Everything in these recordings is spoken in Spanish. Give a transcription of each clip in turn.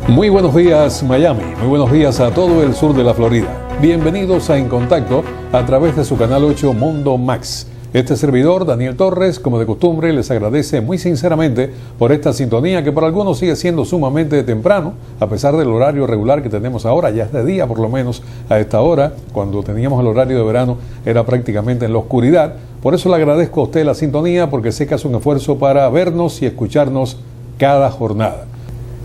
Muy buenos días Miami, muy buenos días a todo el sur de la Florida. Bienvenidos a En Contacto a través de su canal 8 Mundo Max. Este servidor, Daniel Torres, como de costumbre, les agradece muy sinceramente por esta sintonía que para algunos sigue siendo sumamente temprano, a pesar del horario regular que tenemos ahora, ya es de día por lo menos a esta hora. Cuando teníamos el horario de verano era prácticamente en la oscuridad. Por eso le agradezco a usted la sintonía, porque sé que hace un esfuerzo para vernos y escucharnos cada jornada.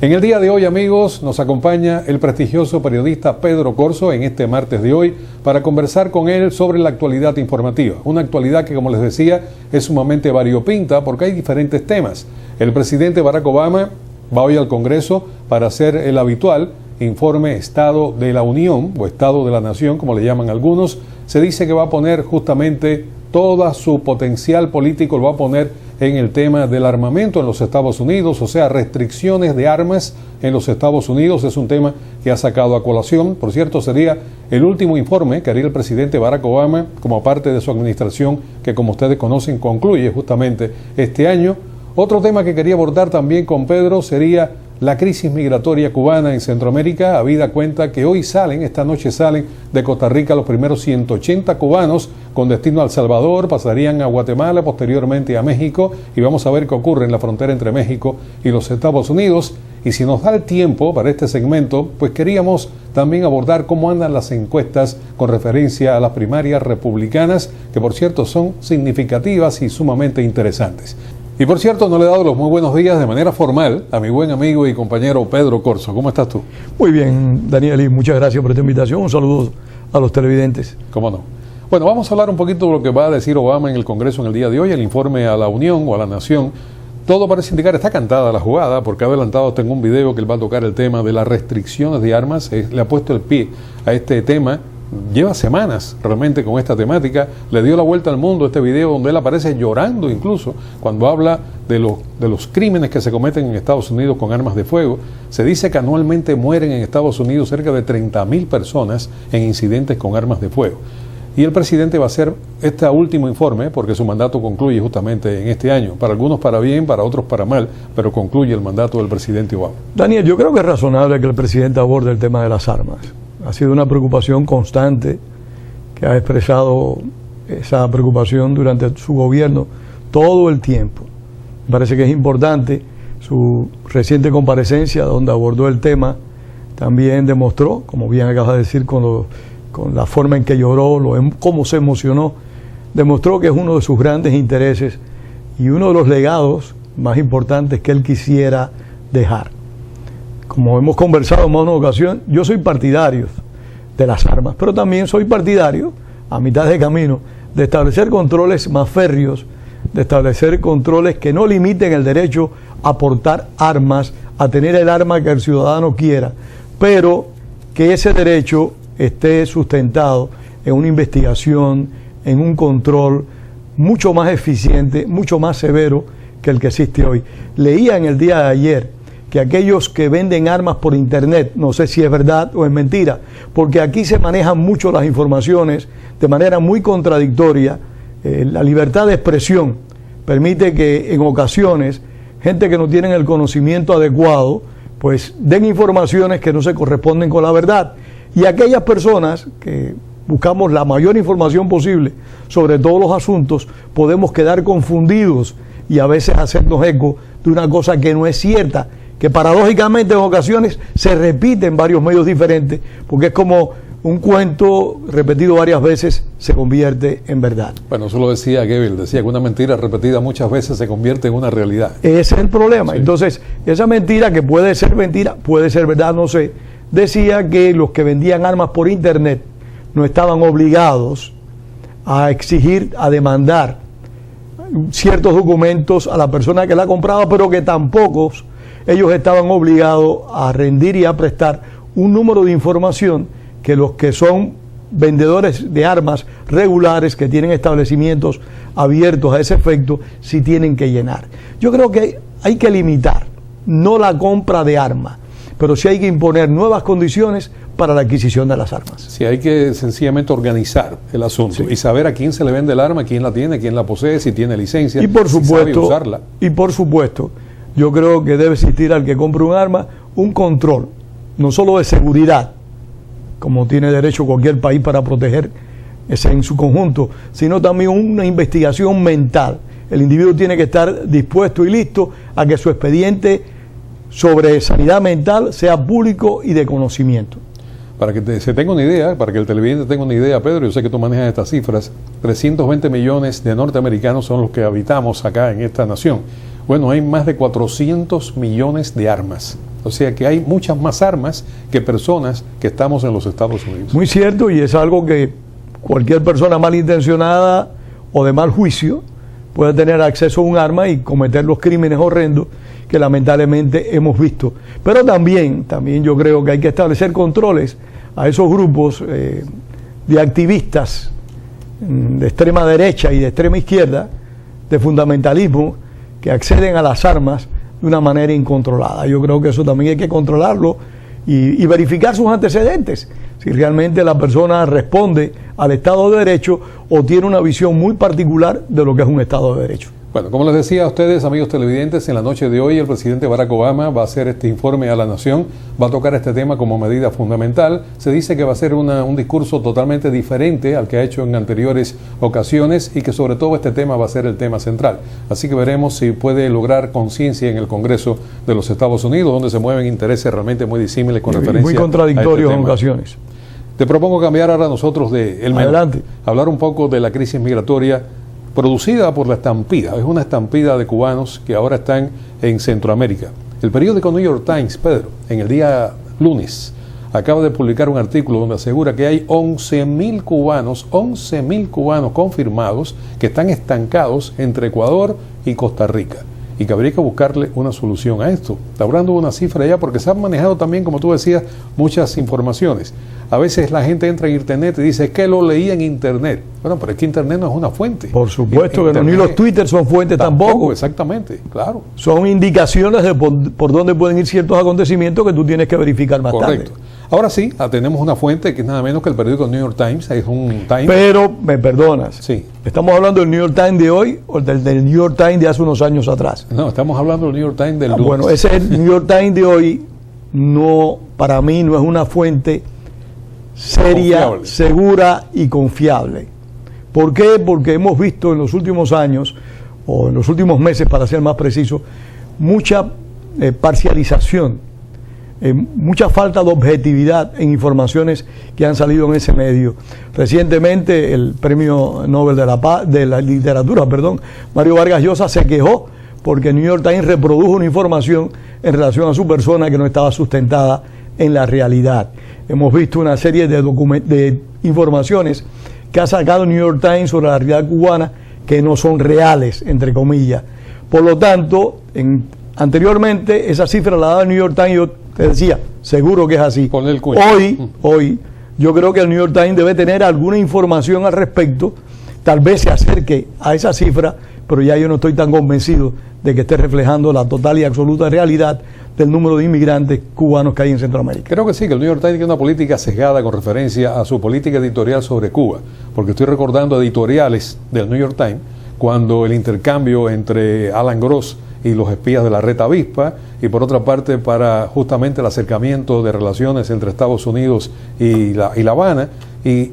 En el día de hoy, amigos, nos acompaña el prestigioso periodista Pedro Corso en este martes de hoy para conversar con él sobre la actualidad informativa. Una actualidad que, como les decía, es sumamente variopinta porque hay diferentes temas. El presidente Barack Obama va hoy al Congreso para hacer el habitual informe Estado de la Unión o Estado de la Nación, como le llaman algunos. Se dice que va a poner justamente todo su potencial político, lo va a poner en el tema del armamento en los Estados Unidos, o sea, restricciones de armas en los Estados Unidos. Es un tema que ha sacado a colación. Por cierto, sería el último informe que haría el presidente Barack Obama como parte de su administración, que como ustedes conocen concluye justamente este año. Otro tema que quería abordar también con Pedro sería la crisis migratoria cubana en Centroamérica, habida cuenta que esta noche salen de Costa Rica los primeros 180 cubanos con destino a El Salvador, pasarían a Guatemala, posteriormente a México, y vamos a ver qué ocurre en la frontera entre México y los Estados Unidos. Y si nos da el tiempo para este segmento, pues queríamos también abordar cómo andan las encuestas con referencia a las primarias republicanas, que por cierto son significativas y sumamente interesantes. Y por cierto, no le he dado los muy buenos días de manera formal a mi buen amigo y compañero Pedro Corso. ¿Cómo estás tú? Muy bien, Daniel, y muchas gracias por esta invitación. Un saludo a los televidentes. ¿Cómo no? Bueno, vamos a hablar un poquito de lo que va a decir Obama en el Congreso en el día de hoy, el informe a la Unión o a la Nación. Todo parece indicar, está cantada la jugada, porque ha adelantado, tengo un video que él va a tocar el tema de las restricciones de armas. Le ha puesto el pie a este tema. Lleva semanas realmente con esta temática, le dio la vuelta al mundo este video donde él aparece llorando incluso cuando habla de los crímenes que se cometen en Estados Unidos con armas de fuego. Se dice que anualmente mueren en Estados Unidos cerca de 30.000 personas en incidentes con armas de fuego. Y el presidente va a hacer este último informe porque su mandato concluye justamente en este año. Para algunos para bien, para otros para mal, pero concluye el mandato del presidente Obama. Daniel, yo creo que es razonable que el presidente aborde el tema de las armas. Ha sido una preocupación constante que ha expresado esa preocupación durante su gobierno todo el tiempo. Me parece que es importante su reciente comparecencia donde abordó el tema. También demostró, como bien acabas de decir, con la forma en que lloró, cómo se emocionó, demostró que es uno de sus grandes intereses y uno de los legados más importantes que él quisiera dejar. Como hemos conversado en más de una ocasión, yo soy partidario de las armas, pero también soy partidario, a mitad de camino, de establecer controles más férreos, de establecer controles que no limiten el derecho a portar armas, a tener el arma que el ciudadano quiera, pero que ese derecho esté sustentado en una investigación, en un control mucho más eficiente, mucho más severo que el que existe hoy. Leía en el día de ayer que aquellos que venden armas por internet, no sé si es verdad o es mentira, porque aquí se manejan mucho las informaciones de manera muy contradictoria. La libertad de expresión permite que en ocasiones gente que no tiene el conocimiento adecuado pues den informaciones que no se corresponden con la verdad, y aquellas personas que buscamos la mayor información posible sobre todos los asuntos podemos quedar confundidos y a veces hacernos eco de una cosa que no es cierta, que paradójicamente en ocasiones se repite en varios medios diferentes, porque es como un cuento repetido varias veces se convierte en verdad. Bueno, eso lo decía Goebbels, decía que una mentira repetida muchas veces se convierte en una realidad. Ese es el problema. Sí. Entonces, esa mentira, que puede ser mentira, puede ser verdad, no sé, decía que los que vendían armas por internet no estaban obligados a exigir, a demandar ciertos documentos a la persona que la compraba, pero que tampoco ellos estaban obligados a rendir y a prestar un número de información que los que son vendedores de armas regulares, que tienen establecimientos abiertos a ese efecto, sí tienen que llenar. Yo creo que hay que limitar, no la compra de armas, pero sí hay que imponer nuevas condiciones para la adquisición de las armas. Sí, hay que sencillamente organizar el asunto, sí, y saber a quién se le vende el arma, quién la tiene, quién la posee, si tiene licencia, y por supuesto, si sabe usarla. Y por supuesto, yo creo que debe existir al que compre un arma un control, no solo de seguridad, como tiene derecho cualquier país para proteger ese en su conjunto, sino también una investigación mental. El individuo tiene que estar dispuesto y listo a que su expediente sobre sanidad mental sea público y de conocimiento. Para que se tenga una idea, para que el televidente tenga una idea, Pedro, yo sé que tú manejas estas cifras, 320 millones de norteamericanos son los que habitamos acá en esta nación. Bueno, hay más de 400 millones de armas. O sea que hay muchas más armas que personas que estamos en los Estados Unidos. Muy cierto, y es algo que cualquier persona malintencionada o de mal juicio puede tener acceso a un arma y cometer los crímenes horrendos que lamentablemente hemos visto. Pero también yo creo que hay que establecer controles a esos grupos de activistas de extrema derecha y de extrema izquierda, de fundamentalismo, que acceden a las armas de una manera incontrolada. Yo creo que eso también hay que controlarlo y verificar sus antecedentes, si realmente la persona responde al Estado de Derecho o tiene una visión muy particular de lo que es un Estado de Derecho. Bueno, como les decía a ustedes, amigos televidentes, en la noche de hoy el presidente Barack Obama va a hacer este informe a la nación, va a tocar este tema como medida fundamental. Se dice que va a ser un discurso totalmente diferente al que ha hecho en anteriores ocasiones y que sobre todo este tema va a ser el tema central. Así que veremos si puede lograr conciencia en el Congreso de los Estados Unidos, donde se mueven intereses realmente muy disímiles con referencia muy contradictorios a este en tema. ocasiones. Te propongo cambiar ahora nosotros de el menú. Adelante. Hablar un poco de la crisis migratoria producida por la estampida. Es una estampida de cubanos que ahora están en Centroamérica. El periódico New York Times, Pedro, en el día lunes, acaba de publicar un artículo donde asegura que hay 11.000 cubanos confirmados que están estancados entre Ecuador y Costa Rica, y que habría que buscarle una solución a esto. Está hablando de una cifra ya, porque se han manejado también, como tú decías, muchas informaciones. A veces la gente entra en Internet y dice que lo leí en Internet. Bueno, pero es que Internet no es una fuente. Por supuesto que no, ni los Twitter son fuentes tampoco. Exactamente, claro. Son indicaciones de por dónde pueden ir ciertos acontecimientos que tú tienes que verificar más Correcto. tarde. Ahora sí, tenemos una fuente que es nada menos que el periódico New York Times. Es un Times. Pero, me perdonas, Sí. ¿estamos hablando del New York Times de hoy o del New York Times de hace unos años atrás? No, estamos hablando del New York Times del lunes. Bueno, ese New York Times de hoy para mí no es una fuente seria, Confiable. segura y confiable. ¿Por qué? Porque hemos visto en los últimos años, o en los últimos meses para ser más preciso, mucha parcialización, mucha falta de objetividad en informaciones que han salido en ese medio. Recientemente el Premio Nobel de la Literatura, Mario Vargas Llosa, se quejó porque el New York Times reprodujo una información en relación a su persona que no estaba sustentada en la realidad. Hemos visto una serie de informaciones que ha sacado el New York Times sobre la realidad cubana que no son reales, entre comillas. Por lo tanto, anteriormente esa cifra la daba el New York Times, yo te decía, seguro que es así. Ponle el cuento. Hoy, yo creo que el New York Times debe tener alguna información al respecto, tal vez se acerque a esa cifra, pero ya yo no estoy tan convencido de que esté reflejando la total y absoluta realidad del número de inmigrantes cubanos que hay en Centroamérica. Creo que sí, que el New York Times tiene una política sesgada con referencia a su política editorial sobre Cuba, porque estoy recordando editoriales del New York Times cuando el intercambio entre Alan Gross y los espías de la Red Avispa, y por otra parte para justamente el acercamiento de relaciones entre Estados Unidos y La Habana, y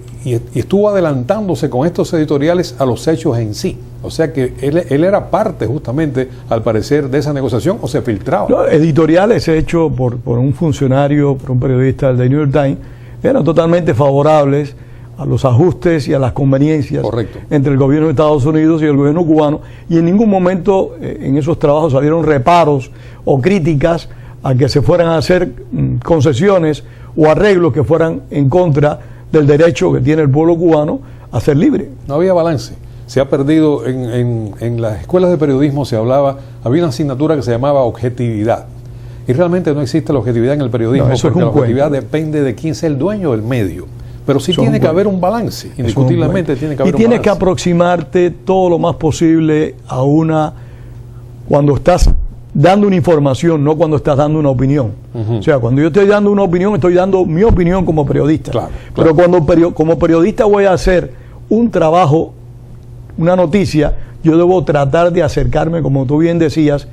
estuvo adelantándose con estos editoriales a los hechos en sí. O sea que él era parte justamente, al parecer, de esa negociación, o se filtraba. Los editoriales hechos por un funcionario, por un periodista del New York Times, eran totalmente favorables a los ajustes y a las conveniencias Correcto. entre el gobierno de Estados Unidos y el gobierno cubano, y en ningún momento en esos trabajos salieron reparos o críticas a que se fueran a hacer concesiones o arreglos que fueran en contra del derecho que tiene el pueblo cubano a ser libre. No había balance. Se ha perdido en las escuelas de periodismo, había una asignatura que se llamaba objetividad. Y realmente no existe la objetividad en el periodismo, porque la objetividad depende de quién sea el dueño del medio. Pero sí tiene que haber un balance, indiscutiblemente tiene que haber un balance. Y tienes que aproximarte todo lo más posible a cuando estás dando una información, no cuando estás dando una opinión. O sea, cuando yo estoy dando una opinión, estoy dando mi opinión como periodista. Claro. Pero cuando como periodista voy a hacer un trabajo, una noticia, yo debo tratar de acercarme, como tú bien decías,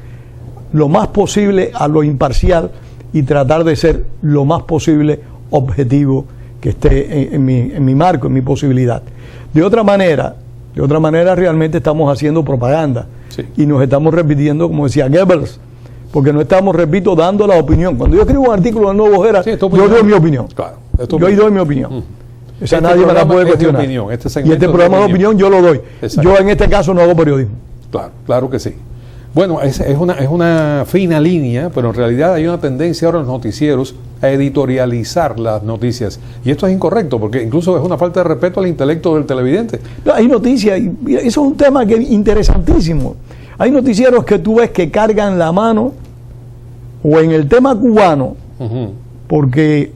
lo más posible a lo imparcial y tratar de ser lo más posible objetivo que esté en mi marco, en mi posibilidad. De otra manera realmente estamos haciendo propaganda, sí, y nos estamos repitiendo, como decía Goebbels, porque no estamos, repito, dando la opinión. Cuando yo escribo un artículo en Nuevo Era, sí, yo doy mi opinión. Claro, yo doy mi opinión. Esa nadie me la puede cuestionar. Y este programa de opinión yo lo doy. Exacto. Yo en este caso no hago periodismo. Claro, claro que sí. Bueno, es una fina línea, pero en realidad hay una tendencia ahora en los noticieros a editorializar las noticias. Y esto es incorrecto, porque incluso es una falta de respeto al intelecto del televidente. No, hay noticias, y eso es un tema que es interesantísimo. Hay noticieros que tú ves que cargan la mano, o en el tema cubano, porque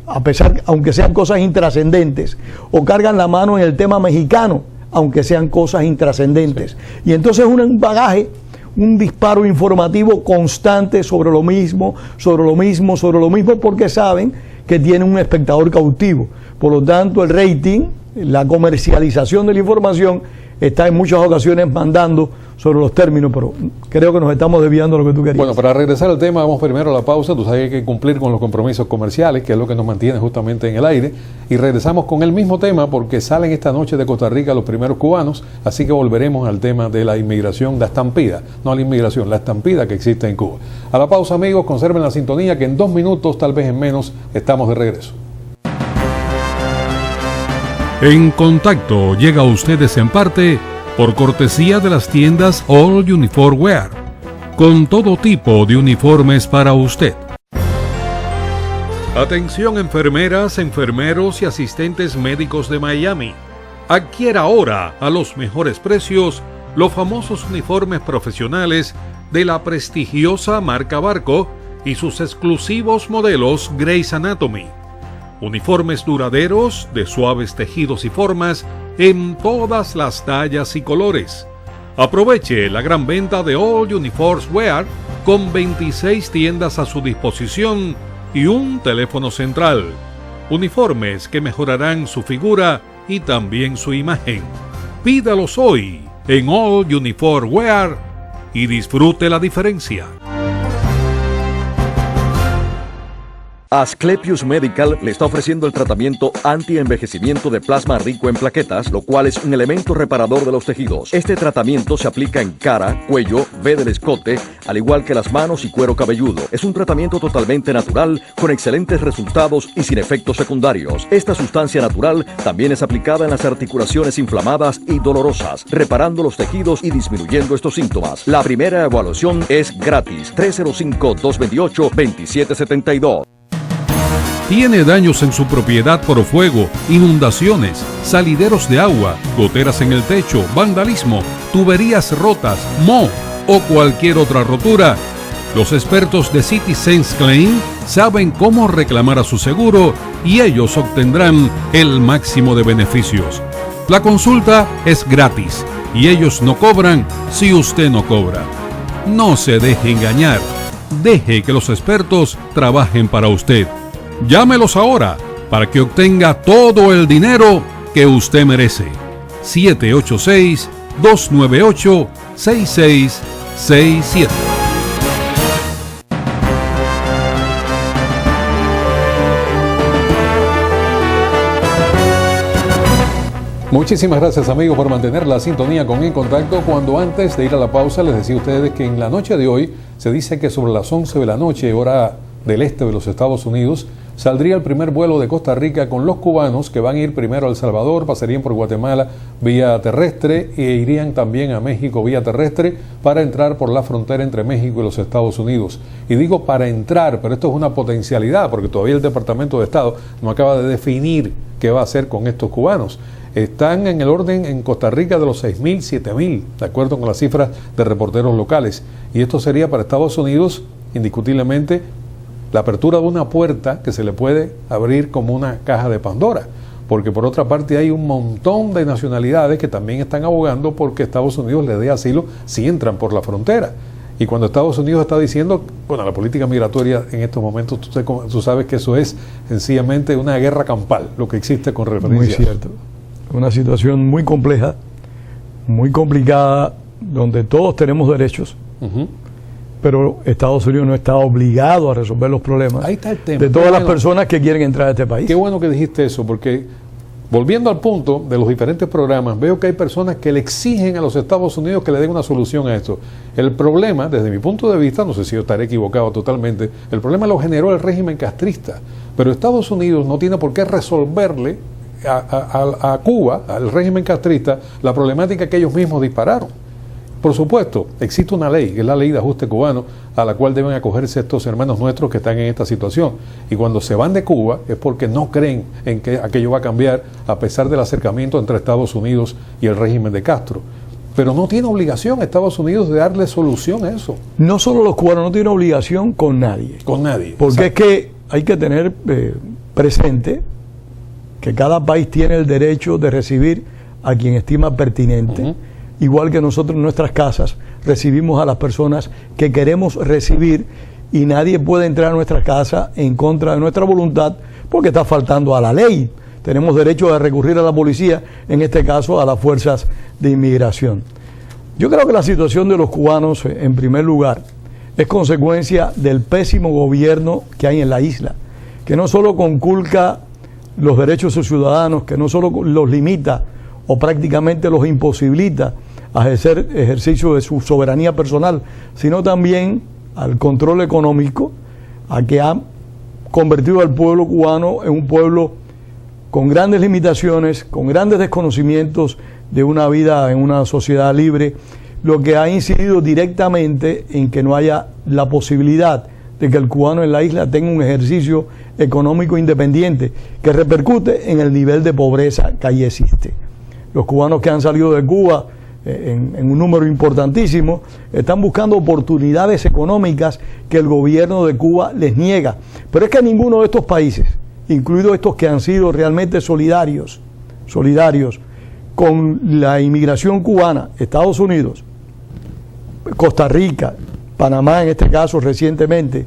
aunque sean cosas intrascendentes, o cargan la mano en el tema mexicano, aunque sean cosas intrascendentes. Sí. Y entonces un bagaje, un disparo informativo constante sobre lo mismo, porque saben que tienen un espectador cautivo. Por lo tanto, el rating, la comercialización de la información, está en muchas ocasiones mandando sobre los términos, pero creo que nos estamos desviando de lo que tú querías. Bueno, para regresar al tema, vamos primero a la pausa. Tú sabes que hay que cumplir con los compromisos comerciales, que es lo que nos mantiene justamente en el aire, y regresamos con el mismo tema porque salen esta noche de Costa Rica los primeros cubanos, así que volveremos al tema de la inmigración, la estampida, no la inmigración, la estampida que existe en Cuba. A la pausa, amigos, conserven la sintonía, que en 2 minutos, tal vez en menos, estamos de regreso. En Contacto llega a ustedes en parte por cortesía de las tiendas All Uniform Wear, con todo tipo de uniformes para usted. Atención enfermeras, enfermeros y asistentes médicos de Miami. Adquiera ahora a los mejores precios los famosos uniformes profesionales de la prestigiosa marca Barco y sus exclusivos modelos Grey's Anatomy. Uniformes duraderos, de suaves tejidos y formas, en todas las tallas y colores. Aproveche la gran venta de All Uniform Wear, con 26 tiendas a su disposición y un teléfono central. Uniformes que mejorarán su figura y también su imagen. Pídalos hoy en All Uniform Wear y disfrute la diferencia. Asclepius Medical le está ofreciendo el tratamiento anti-envejecimiento de plasma rico en plaquetas, lo cual es un elemento reparador de los tejidos. Este tratamiento se aplica en cara, cuello, V del escote, al igual que las manos y cuero cabelludo. Es un tratamiento totalmente natural, con excelentes resultados y sin efectos secundarios. Esta sustancia natural también es aplicada en las articulaciones inflamadas y dolorosas, reparando los tejidos y disminuyendo estos síntomas. La primera evaluación es gratis. 305-228-2772. ¿Tiene daños en su propiedad por fuego, inundaciones, salideros de agua, goteras en el techo, vandalismo, tuberías rotas, moho o cualquier otra rotura? Los expertos de Citizens Claim saben cómo reclamar a su seguro y ellos obtendrán el máximo de beneficios. La consulta es gratis y ellos no cobran si usted no cobra. No se deje engañar. Deje que los expertos trabajen para usted. Llámelos ahora para que obtenga todo el dinero que usted merece. 786-298-6667. Muchísimas gracias, amigos, por mantener la sintonía con En Contacto. Cuando antes de ir a la pausa les decía a ustedes que en la noche de hoy se dice que sobre las 11 de la noche, hora del este de los Estados Unidos, saldría el primer vuelo de Costa Rica con los cubanos que van a ir primero a El Salvador, pasarían por Guatemala vía terrestre e irían también a México vía terrestre para entrar por la frontera entre México y los Estados Unidos. Y digo para entrar, pero esto es una potencialidad porque todavía el Departamento de Estado no acaba de definir qué va a hacer con estos cubanos. Están en el orden en Costa Rica de los 6.000, 7.000, de acuerdo con las cifras de reporteros locales. Y esto sería para Estados Unidos, indiscutiblemente, la apertura de una puerta que se le puede abrir como una caja de Pandora, porque por otra parte hay un montón de nacionalidades que también están abogando porque Estados Unidos les dé asilo si entran por la frontera. Y cuando Estados Unidos está diciendo, bueno, la política migratoria en estos momentos, tú sabes que eso es sencillamente una guerra campal, lo que existe con referencia. Muy cierto. Una situación muy compleja, muy complicada, donde todos tenemos derechos. pero Estados Unidos no está obligado a resolver los problemas Ahí está el tema. de todas las personas que quieren entrar a este país. Qué bueno que dijiste eso, porque volviendo al punto de los diferentes programas, veo que hay personas que le exigen a los Estados Unidos que le den una solución a esto. El problema, desde mi punto de vista, no sé si yo estaré equivocado totalmente, el problema lo generó el régimen castrista, pero Estados Unidos no tiene por qué resolverle a Cuba, al régimen castrista, la problemática que ellos mismos dispararon. Por supuesto, existe una ley, que es la ley de ajuste cubano, a la cual deben acogerse estos hermanos nuestros que están en esta situación. Y cuando se van de Cuba es porque no creen en que aquello va a cambiar, a pesar del acercamiento entre Estados Unidos y el régimen de Castro. Pero no tiene obligación Estados Unidos de darle solución a eso. No solo los cubanos, no tienen obligación con nadie. Con nadie. Porque Exacto. es que hay que tener presente que cada país tiene el derecho de recibir a quien estima pertinente. Igual que nosotros en nuestras casas recibimos a las personas que queremos recibir y nadie puede entrar a nuestra casa en contra de nuestra voluntad porque está faltando a la ley. Tenemos derecho a recurrir a la policía, en este caso a las fuerzas de inmigración. Yo creo que la situación de los cubanos, en primer lugar, es consecuencia del pésimo gobierno que hay en la isla, que no solo conculca los derechos de sus ciudadanos, que no solo los limita o prácticamente los imposibilita a ejercer ejercicio de su soberanía personal, sino también al control económico, a que ha convertido al pueblo cubano en un pueblo con grandes limitaciones, con grandes desconocimientos de una vida en una sociedad libre, lo que ha incidido directamente en que no haya la posibilidad de que el cubano en la isla tenga un ejercicio económico independiente que repercute en el nivel de pobreza que ahí existe. Los cubanos que han salido de Cuba en un número importantísimo están buscando oportunidades económicas que el gobierno de Cuba les niega. Pero es que ninguno de estos países, incluidos estos que han sido realmente solidarios con la inmigración cubana, Estados Unidos, Costa Rica, Panamá en este caso recientemente,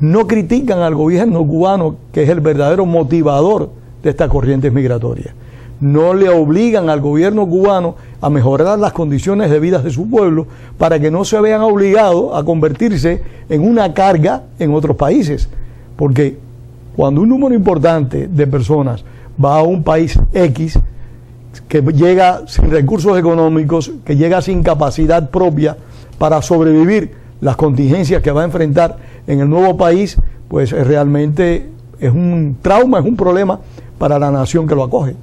no critican al gobierno cubano, que es el verdadero motivador de estas corrientes migratorias. No le obligan al gobierno cubano a mejorar las condiciones de vida de su pueblo para que no se vean obligados a convertirse en una carga en otros países. Porque cuando un número importante de personas va a un país X, que llega sin recursos económicos, que llega sin capacidad propia para sobrevivir las contingencias que va a enfrentar en el nuevo país, pues realmente es un trauma, es un problema para la nación que lo acoge.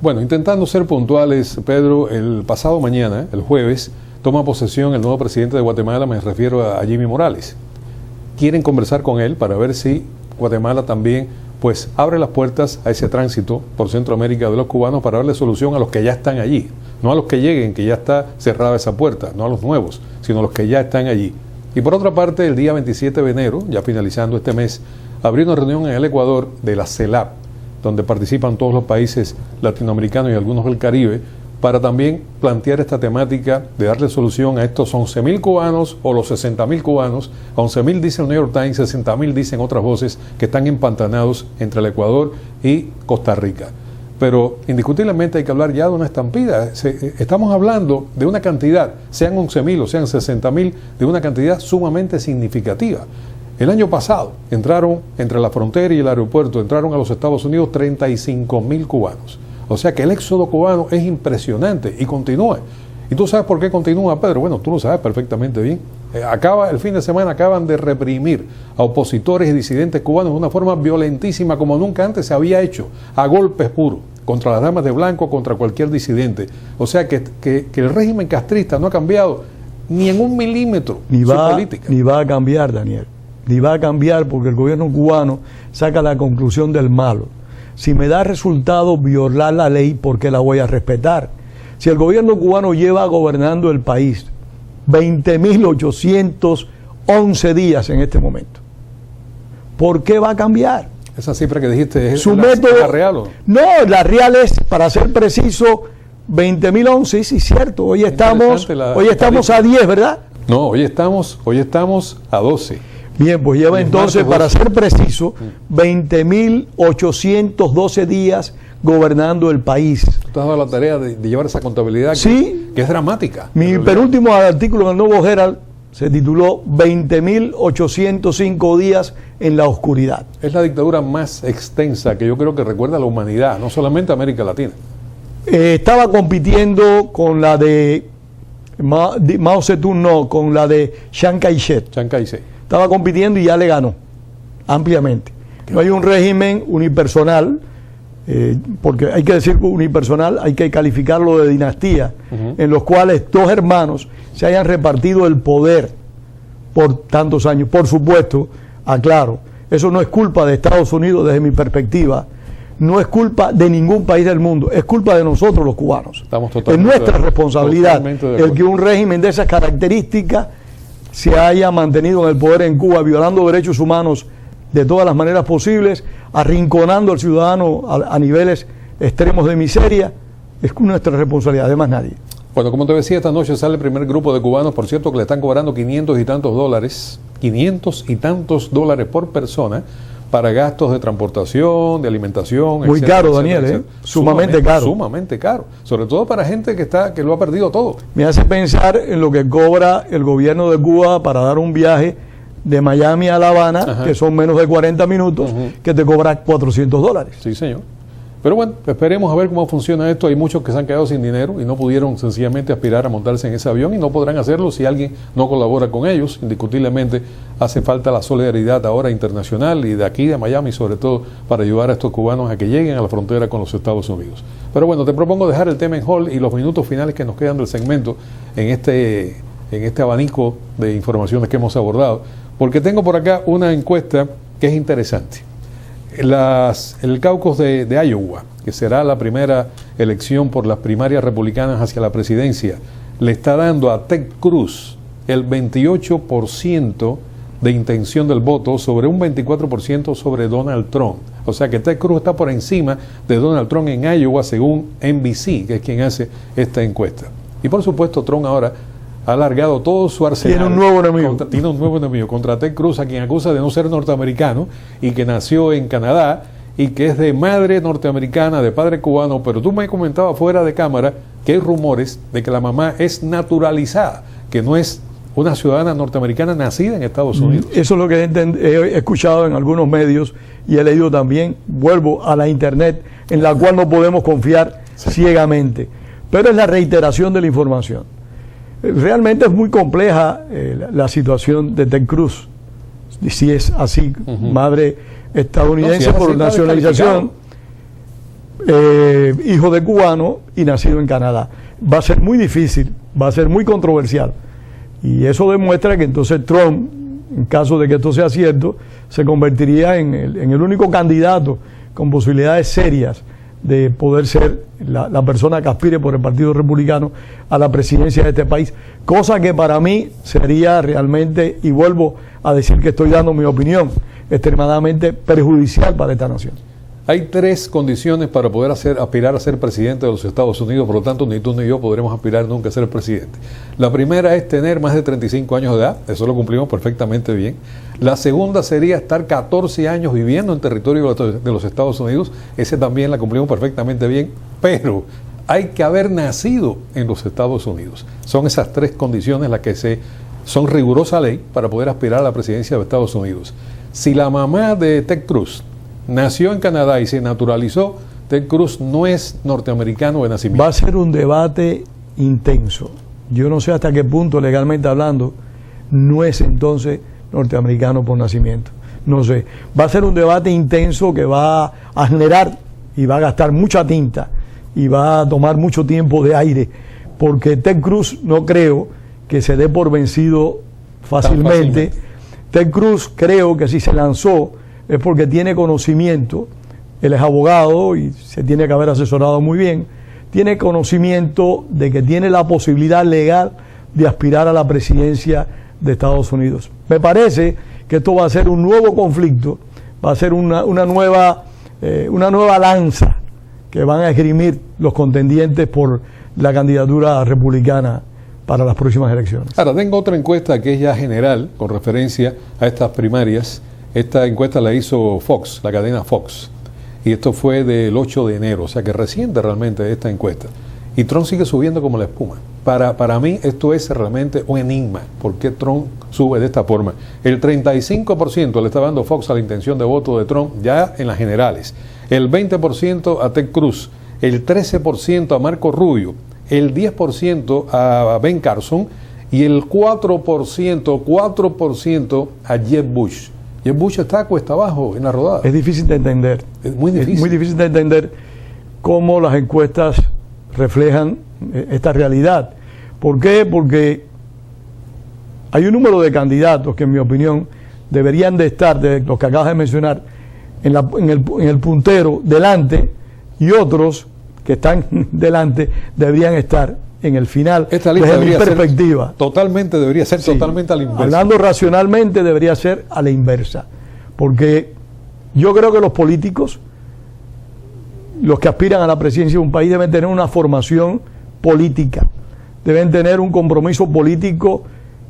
Bueno, intentando ser puntuales, Pedro, el pasado mañana, el jueves, toma posesión el nuevo presidente de Guatemala, me refiero a Jimmy Morales. Quieren conversar con él para ver si Guatemala también pues abre las puertas a ese tránsito por Centroamérica de los cubanos para darle solución a los que ya están allí, no a los que lleguen, que ya está cerrada esa puerta, no a los nuevos, sino a los que ya están allí. Y por otra parte, el día 27 de enero, ya finalizando este mes, abrió una reunión en el Ecuador de la CELAC, donde participan todos los países latinoamericanos y algunos del Caribe, para también plantear esta temática de darle solución a estos 11.000 cubanos o los 60.000 cubanos. 11.000 dice el New York Times, 60.000 dicen otras voces, que están empantanados entre el Ecuador y Costa Rica. Pero indiscutiblemente hay que hablar ya de una estampida. Estamos hablando de una cantidad, sean 11.000 o sean 60.000, de una cantidad sumamente significativa. El año pasado entraron entre la frontera y el aeropuerto, entraron a los Estados Unidos 35.000 cubanos. O sea que el éxodo cubano es impresionante y continúa. ¿Y tú sabes por qué continúa, Pedro? Bueno, tú lo sabes perfectamente bien. El fin de semana acaban de reprimir a opositores y disidentes cubanos de una forma violentísima como nunca antes se había hecho, a golpes puros, contra las damas de blanco, contra cualquier disidente. O sea que el régimen castrista no ha cambiado ni en un milímetro su política. Ni va a cambiar, Daniel. Ni va a cambiar porque el gobierno cubano saca la conclusión del malo. Si me da resultado violar la ley, ¿por qué la voy a respetar? Si el gobierno cubano lleva gobernando el país 20.811 días en este momento, ¿por qué va a cambiar? Esa cifra que dijiste es su la método. real, ¿o? No, la real es, para ser preciso, 20.011, sí, cierto. Hoy estamos a 10, ¿verdad? No, hoy estamos a 12. Bien, pues lleva entonces, para ser preciso, 20.812 días gobernando el país. Tú te has dado la tarea de llevar esa contabilidad, sí, que es dramática. Mi penúltimo artículo en el Nuevo Herald se tituló 20.805 días en la oscuridad. Es la dictadura más extensa que yo creo que recuerda a la humanidad, no solamente a América Latina. Estaba compitiendo con la de Mao Zedong, no, con la de Chiang Kai-shek. Chiang Kai-shek. Estaba compitiendo y ya le ganó ampliamente. No hay un régimen unipersonal, porque hay que decir unipersonal, hay que calificarlo de dinastía, en los cuales dos hermanos se hayan repartido el poder por tantos años. Por supuesto, aclaro, eso no es culpa de Estados Unidos desde mi perspectiva, no es culpa de ningún país del mundo, es culpa de nosotros los cubanos. Es nuestra responsabilidad el que un régimen de esas características se haya mantenido en el poder en Cuba, violando derechos humanos de todas las maneras posibles, arrinconando al ciudadano a niveles extremos de miseria. Es nuestra responsabilidad, además nadie. Bueno, como te decía, esta noche sale el primer grupo de cubanos, por cierto, que le están cobrando 500 y tantos dólares por persona para gastos de transportación, de alimentación. Muy etcétera, caro, etcétera, Daniel, etcétera. Sumamente caro. Sumamente caro. Sobre todo para gente que lo ha perdido todo. Me hace pensar en lo que cobra el gobierno de Cuba para dar un viaje de Miami a La Habana, Ajá. que son menos de 40 minutos, que te cobra 400 dólares. Sí, señor. Pero bueno, esperemos a ver cómo funciona esto. Hay muchos que se han quedado sin dinero y no pudieron sencillamente aspirar a montarse en ese avión y no podrán hacerlo si alguien no colabora con ellos. Indiscutiblemente hace falta la solidaridad ahora internacional y de aquí de Miami sobre todo para ayudar a estos cubanos a que lleguen a la frontera con los Estados Unidos. Pero bueno, te propongo dejar el tema en hold y los minutos finales que nos quedan del segmento en este abanico de informaciones que hemos abordado, porque tengo por acá una encuesta que es interesante. El caucus de Iowa, que será la primera elección por las primarias republicanas hacia la presidencia, le está dando a Ted Cruz el 28% de intención del voto sobre un 24% sobre Donald Trump. O sea que Ted Cruz está por encima de Donald Trump en Iowa, según NBC, que es quien hace esta encuesta. Y por supuesto, Trump ahora ha alargado todo su arsenal. Tiene un nuevo enemigo. Tiene un nuevo enemigo contra Ted Cruz, a quien acusa de no ser norteamericano y que nació en Canadá y que es de madre norteamericana, de padre cubano. Pero tú me comentabas fuera de cámara que hay rumores de que la mamá es naturalizada, que no es una ciudadana norteamericana nacida en Estados Unidos. Eso es lo que he escuchado en algunos medios y he leído también. Vuelvo a la internet, en la cual no podemos confiar ciegamente. Pero es la reiteración de la información. Realmente es muy compleja la situación de Ted Cruz, si es así, madre estadounidense no, si por nacionalización, hijo de cubano y nacido en Canadá. Va a ser muy difícil, va a ser muy controversial. Y eso demuestra que entonces Trump, en caso de que esto sea cierto, se convertiría en el único candidato con posibilidades serias de poder ser la persona que aspire por el Partido Republicano a la presidencia de este país, cosa que para mí sería realmente, y vuelvo a decir que estoy dando mi opinión, extremadamente perjudicial para esta nación. Hay tres condiciones para poder aspirar a ser presidente de los Estados Unidos, por lo tanto ni tú ni yo podremos aspirar nunca a ser presidente. La primera es tener más de 35 años de edad, eso lo cumplimos perfectamente bien. La segunda sería estar 14 años viviendo en territorio de los Estados Unidos, ese también la cumplimos perfectamente bien, pero hay que haber nacido en los Estados Unidos. Son esas tres condiciones las que son rigurosa ley para poder aspirar a la presidencia de Estados Unidos. Si la mamá de Ted Cruz nació en Canadá y se naturalizó, Ted Cruz no es norteamericano de nacimiento. Va a ser un debate intenso. Yo no sé hasta qué punto, legalmente hablando, no es entonces norteamericano por nacimiento. No sé. Va a ser un debate intenso que va a generar y va a gastar mucha tinta y va a tomar mucho tiempo de aire, porque Ted Cruz no creo que se dé por vencido fácilmente. Ted Cruz creo que si se lanzó es porque tiene conocimiento, él es abogado y se tiene que haber asesorado muy bien, tiene conocimiento de que tiene la posibilidad legal de aspirar a la presidencia de Estados Unidos. Me parece que esto va a ser un nuevo conflicto, va a ser una nueva lanza que van a esgrimir los contendientes por la candidatura republicana para las próximas elecciones. Ahora, tengo otra encuesta que es ya general, con referencia a estas primarias. Esta encuesta la hizo Fox, la cadena Fox, y esto fue del 8 de enero, o sea que reciente realmente esta encuesta. Y Trump sigue subiendo como la espuma. para mí esto es realmente un enigma. ¿Por qué Trump sube de esta forma? El 35% le está dando Fox a la intención de voto de Trump ya en las generales. El 20% a Ted Cruz. El 13% a Marco Rubio. El 10% a Ben Carson. Y el 4% a Jeb Bush. Jeb Bush está cuesta abajo en la rodada. Es difícil de entender. Es muy difícil. Es muy difícil de entender cómo las encuestas reflejan esta realidad. ¿Por qué? Porque hay un número de candidatos que, en mi opinión, deberían de estar, de los que acabas de mencionar, en el puntero delante, y otros que están delante deberían estar en el final. Esta lista desde mi perspectiva. Debería ser Sí. totalmente a la inversa. Hablando racionalmente, debería ser a la inversa. Porque yo creo que los políticos, los que aspiran a la presidencia de un país, deben tener una formación política, deben tener un compromiso político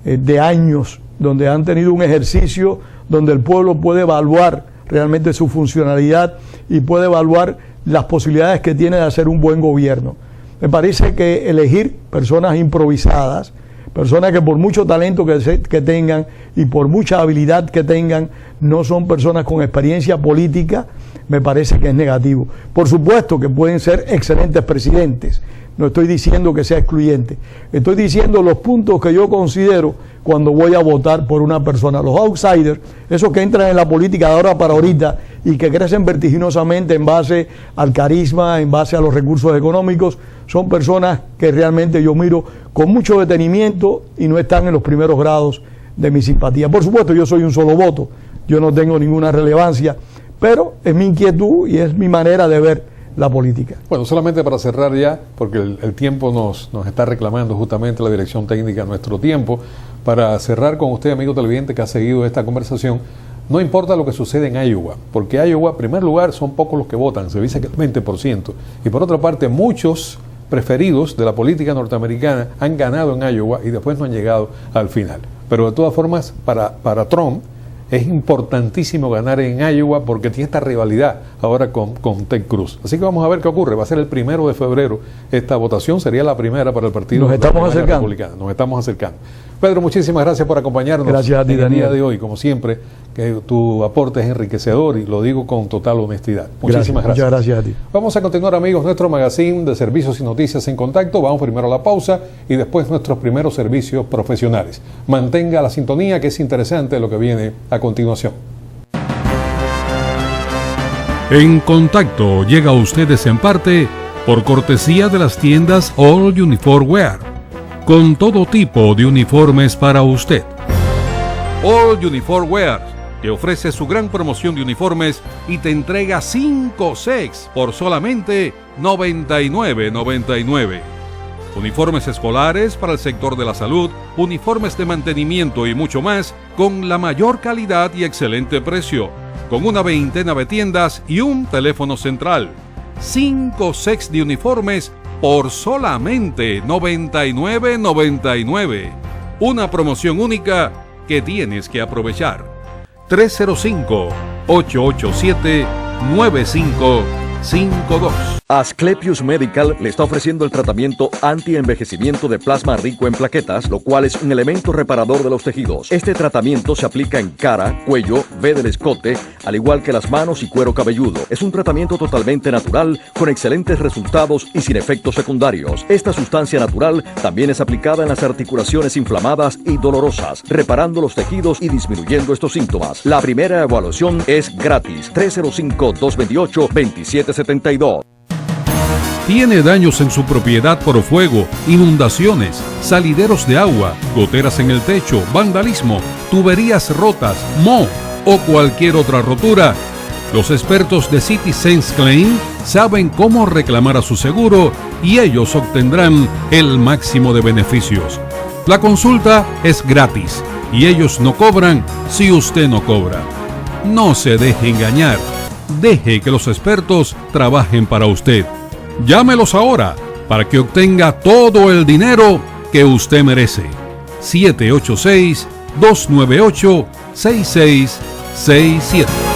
de años, donde han tenido un ejercicio donde el pueblo puede evaluar realmente su funcionalidad y puede evaluar las posibilidades que tiene de hacer un buen gobierno. Me parece que elegir personas improvisadas, personas que por mucho talento que tengan y por mucha habilidad que tengan, no son personas con experiencia política, me parece que es negativo. Por supuesto que pueden ser excelentes presidentes, no estoy diciendo que sea excluyente, estoy diciendo los puntos que yo considero cuando voy a votar por una persona. Los outsiders, esos que entran en la política de ahora para ahorita y que crecen vertiginosamente en base al carisma, en base a los recursos económicos, son personas que realmente yo miro con mucho detenimiento y no están en los primeros grados de mi simpatía. Por supuesto, yo soy un solo voto, yo no tengo ninguna relevancia, pero es mi inquietud y es mi manera de ver la política. Bueno, solamente para cerrar ya, porque el tiempo nos está reclamando justamente la dirección técnica nuestro tiempo, para cerrar con usted, amigo televidente, que ha seguido esta conversación. No importa lo que sucede en Iowa, porque Iowa, en primer lugar, son pocos los que votan, se dice que el 20%, y por otra parte, muchos preferidos de la política norteamericana han ganado en Iowa y después no han llegado al final. Pero de todas formas, para Trump es importantísimo ganar en Iowa porque tiene esta rivalidad ahora con Ted Cruz. Así que vamos a ver qué ocurre. Va a ser el 1 de febrero esta votación, sería la primera para el Partido Republicano. Nos estamos acercando. Pedro, muchísimas gracias por acompañarnos. Gracias a ti, en el Daniel. día de hoy. Como siempre, que tu aporte es enriquecedor y lo digo con total honestidad. Muchísimas gracias. Muchas gracias a ti. Vamos a continuar, amigos, nuestro magazine de servicios y noticias en contacto. Vamos primero a la pausa y después nuestros primeros servicios profesionales. Mantenga la sintonía, que es interesante lo que viene a continuación. En Contacto llega a ustedes en parte por cortesía de las tiendas All Uniform Wear, con todo tipo de uniformes para usted. All Uniform Wear te ofrece su gran promoción de uniformes y te entrega 5 sets por solamente $99.99. Uniformes escolares para el sector de la salud, uniformes de mantenimiento y mucho más, con la mayor calidad y excelente precio, con una veintena de tiendas y un teléfono central. 5 sets de uniformes por solamente $99.99. Una promoción única que tienes que aprovechar. 305-887-9552. Asclepius Medical le está ofreciendo el tratamiento anti-envejecimiento de plasma rico en plaquetas, lo cual es un elemento reparador de los tejidos. Este tratamiento se aplica en cara, cuello, V del escote, al igual que las manos y cuero cabelludo. Es un tratamiento totalmente natural, con excelentes resultados y sin efectos secundarios. Esta sustancia natural también es aplicada en las articulaciones inflamadas y dolorosas, reparando los tejidos y disminuyendo estos síntomas. La primera evaluación es gratis. 305-228-2772. ¿Tiene daños en su propiedad por fuego, inundaciones, salideros de agua, goteras en el techo, vandalismo, tuberías rotas, moho o cualquier otra rotura? Los expertos de Citizens Claim saben cómo reclamar a su seguro y ellos obtendrán el máximo de beneficios. La consulta es gratis y ellos no cobran si usted no cobra. No se deje engañar. Deje que los expertos trabajen para usted. Llámelos ahora para que obtenga todo el dinero que usted merece. 786-298-6667.